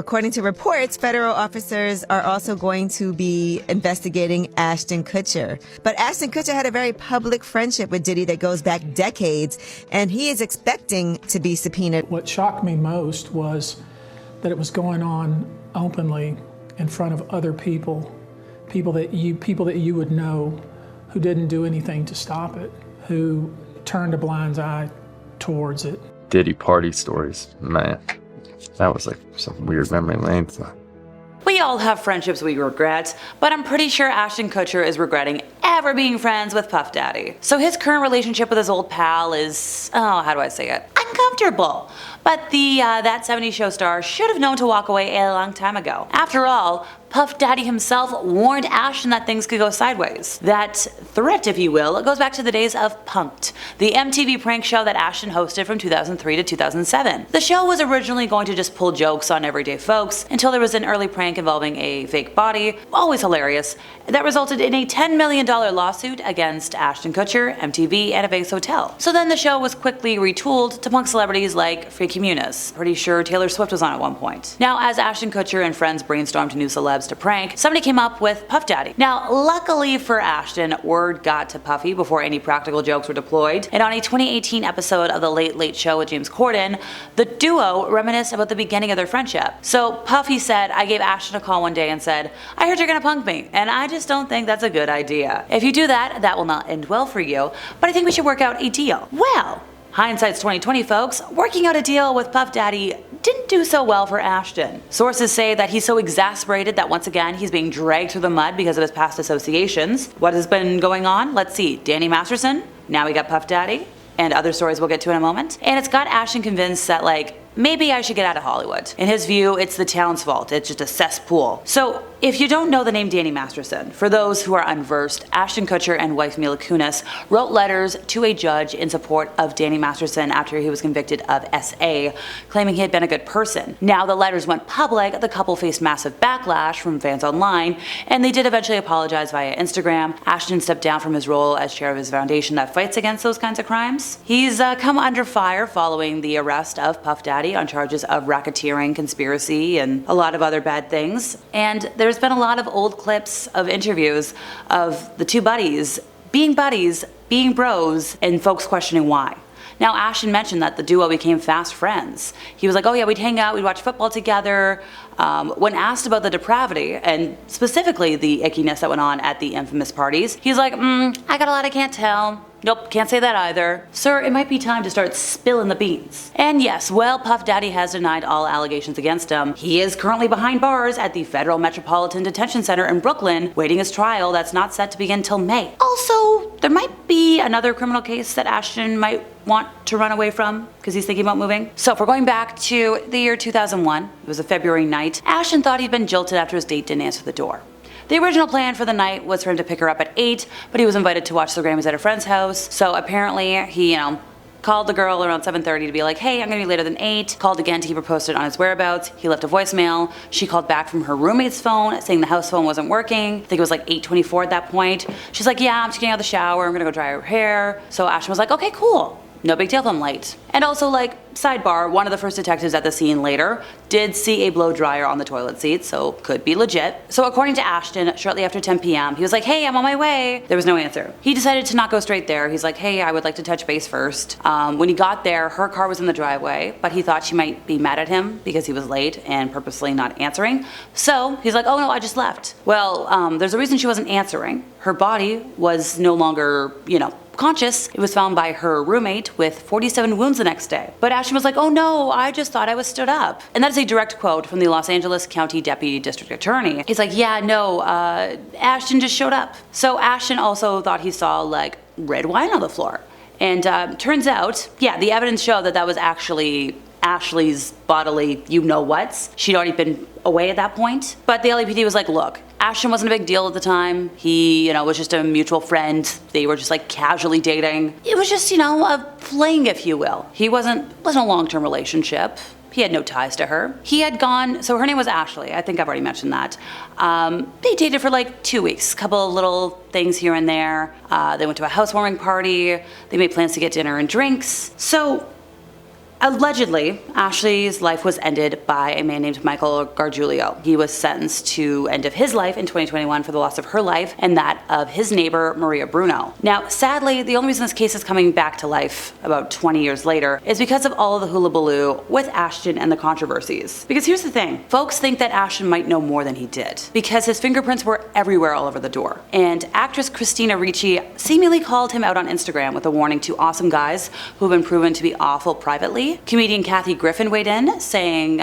According to reports, federal officers are also going to be investigating Ashton Kutcher. But Ashton Kutcher had a very public friendship with Diddy that goes back decades, and he is expecting to be subpoenaed. What shocked me most was that it was going on openly in front of other people that you would know, who didn't do anything to stop it, who turned a blind eye towards it. Diddy party stories, man. That was like some weird memory lane stuff. We all have friendships we regret, but I'm pretty sure Ashton Kutcher is regretting ever being friends with Puff Daddy. So his current relationship with his old pal is, how do I say it? Uncomfortable. But the That 70s Show star should have known to walk away a long time ago. After all, Puff Daddy himself warned Ashton that things could go sideways. That threat, if you will, goes back to the days of Punk'd, the MTV prank show that Ashton hosted from 2003 to 2007. The show was originally going to just pull jokes on everyday folks until there was an early prank involving a fake body, always hilarious, that resulted in a $10 million lawsuit against Ashton Kutcher, MTV, and a Vegas hotel. So then the show was quickly retooled to punk celebrities like Freaky Muniz. Pretty sure Taylor Swift was on at one point. Now, as Ashton Kutcher and friends brainstormed new celebs to prank, somebody came up with Puff Daddy. Now, luckily for Ashton, word got to Puffy before any practical jokes were deployed, and on a 2018 episode of The Late Late Show with James Corden, the duo reminisced about the beginning of their friendship. So Puffy said, "I gave Ashton a call one day and said, 'I heard you're gonna punk me, and I just don't think that's a good idea. If you do that, that will not end well for you, but I think we should work out a deal.' Well, hindsight's 2020, folks. Working out a deal with Puff Daddy didn't do so well for Ashton. Sources say that he's so exasperated that once again he's being dragged through the mud because of his past associations. What has been going on? Let's see. Danny Masterson, now we got Puff Daddy, and other stories we'll get to in a moment. And it's got Ashton convinced that, like, maybe I should get out of Hollywood. In his view, it's the town's fault. It's just a cesspool. So, if you don't know the name Danny Masterson, for those who are unversed, Ashton Kutcher and wife Mila Kunis wrote letters to a judge in support of Danny Masterson after he was convicted of SA, claiming he had been a good person. Now the letters went public, the couple faced massive backlash from fans online, and they did eventually apologize via Instagram. Ashton stepped down from his role as chair of his foundation that fights against those kinds of crimes. He's come under fire following the arrest of Puff Daddy on charges of racketeering, conspiracy, and a lot of other bad things. And there's been a lot of old clips of interviews of the two buddies, being bros, and folks questioning why. Now, Ashton mentioned that the duo became fast friends. He was like, oh yeah, we'd hang out, we'd watch football together. When asked about the depravity, and specifically the ickiness that went on at the infamous parties, he's like, I got a lot I can't tell. Nope, can't say that either. Sir, it might be time to start spilling the beans. And yes, while Puff Daddy has denied all allegations against him, he is currently behind bars at the Federal Metropolitan Detention Center in Brooklyn, waiting his trial that's not set to begin till May. Also, there might be another criminal case that Ashton might want to run away from because he's thinking about moving. So if we're going back to the year 2001, it was a February night, Ashton thought he'd been jilted after his date didn't answer the door. The original plan for the night was for him to pick her up at 8, but he was invited to watch the Grammys at a friend's house. So apparently he, called the girl around 7:30 to be like, hey, I'm gonna be later than 8. Called again to keep her posted on his whereabouts. He left a voicemail. She called back from her roommate's phone saying the house phone wasn't working. I think it was like 8:24 at that point. She's like, yeah, I'm just getting out of the shower. I'm gonna go dry her hair. So Ashton was like, okay, cool. No big deal if I'm late. And also, like, sidebar, one of the first detectives at the scene later did see a blow dryer on the toilet seat, so could be legit. So according to Ashton, shortly after 10 p.m., he was like, hey, I'm on my way. There was no answer. He decided to not go straight there. He's like, hey, I would like to touch base first. When he got there, her car was in the driveway, but he thought she might be mad at him because he was late and purposely not answering. So he's like, oh no, I just left. Well, there's a reason she wasn't answering. Her body was no longer, conscious. It was found by her roommate with 47 wounds the next day. But Ashton was like, oh no, I just thought I was stood up. And that is a direct quote from the Los Angeles County Deputy District Attorney. He's like, yeah, no, Ashton just showed up. So Ashton also thought he saw like red wine on the floor. And turns out, yeah, the evidence showed that that was actually Ashley's bodily you-know-whats. She'd already been away at that point. But the LAPD was like, look, Ashton wasn't a big deal at the time. He, was just a mutual friend. They were just like casually dating. It was just, a fling, if you will. He wasn't a long-term relationship. He had no ties to her. He had gone, so her name was Ashley. I think I've already mentioned that. They dated for like 2 weeks, couple of little things here and there. They went to a housewarming party. They made plans to get dinner and drinks. So Allegedly, Ashley's life was ended by a man named Michael Gargiulio. He was sentenced to end of his life in 2021 for the loss of her life and that of his neighbor, Maria Bruno. Now, sadly, the only reason this case is coming back to life about 20 years later is because of all of the hullabaloo with Ashton and the controversies. Because here's the thing, folks think that Ashton might know more than he did, because his fingerprints were everywhere all over the door. And actress Christina Ricci seemingly called him out on Instagram with a warning to awesome guys who have been proven to be awful privately. Comedian Kathy Griffin weighed in, saying,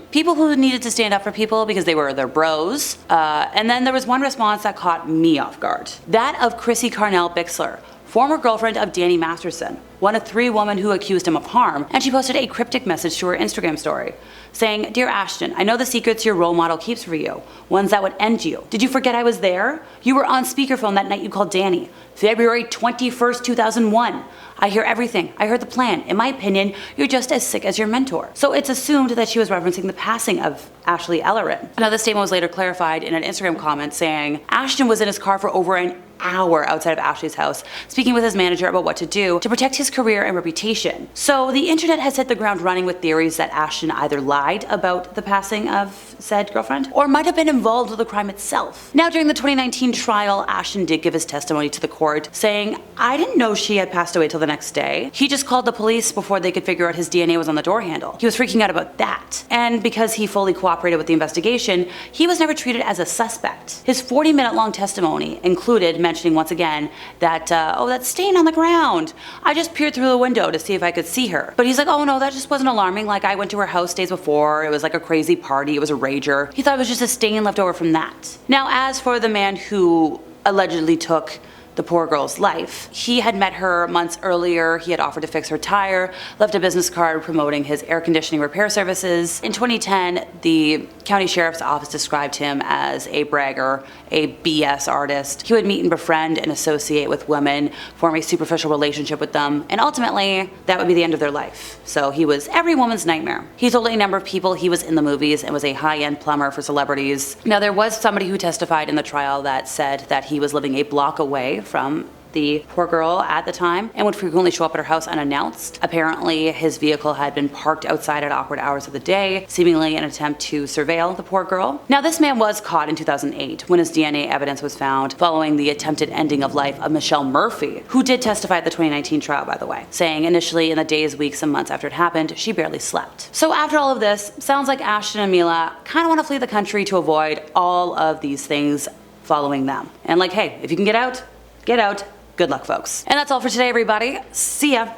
people who needed to stand up for people because they were their bros. And then there was one response that caught me off guard. That of Chrissy Carnell Bixler, former girlfriend of Danny Masterson, one of 3 women who accused him of harm, and she posted a cryptic message to her Instagram story, saying, "Dear Ashton, I know the secrets your role model keeps for you, ones that would end you. Did you forget I was there? You were on speakerphone that night you called Danny, February 21st, 2001. I hear everything. I heard the plan. In my opinion, you're just as sick as your mentor." So it's assumed that she was referencing the passing of Ashley Ellerin. Another statement was later clarified in an Instagram comment saying, Ashton was in his car for over an hour outside of Ashley's house, speaking with his manager about what to do to protect his career and reputation. So the internet has hit the ground running with theories that Ashton either lied about the passing of said girlfriend or might have been involved with the crime itself. Now, during the 2019 trial, Ashton did give his testimony to the court, saying, "I didn't know she had passed away till the next day. He just called the police before they could figure out his DNA was on the door handle. He was freaking out about that. And because he fully cooperated with the investigation, he was never treated as a suspect." His 40-minute long testimony included mentioning once again that, that stain on the ground. I just peered through the window to see if I could see her. But he's like, oh no, that just wasn't alarming. Like, I went to her house days before. It was like a crazy party. It was a rager. He thought it was just a stain left over from that. Now, as for the man who allegedly took the poor girl's life, he had met her months earlier. He had offered to fix her tire, left a business card promoting his air conditioning repair services. In 2010, the county sheriff's office described him as a bragger, a BS artist. He would meet and befriend and associate with women, form a superficial relationship with them, and ultimately, that would be the end of their life. So he was every woman's nightmare. He told a number of people he was in the movies and was a high-end plumber for celebrities. Now, there was somebody who testified in the trial that said that he was living a block away from the poor girl at the time and would frequently show up at her house unannounced. Apparently, his vehicle had been parked outside at awkward hours of the day, seemingly in an attempt to surveil the poor girl. Now, this man was caught in 2008 when his DNA evidence was found following the attempted ending of life of Michele Murphy, who did testify at the 2019 trial, by the way, saying initially in the days, weeks, and months after it happened, she barely slept. So after all of this, sounds like Ashton and Mila kind of want to flee the country to avoid all of these things following them. And like, hey, if you can get out, get out. Good luck, folks. And that's all for today, everybody. See ya.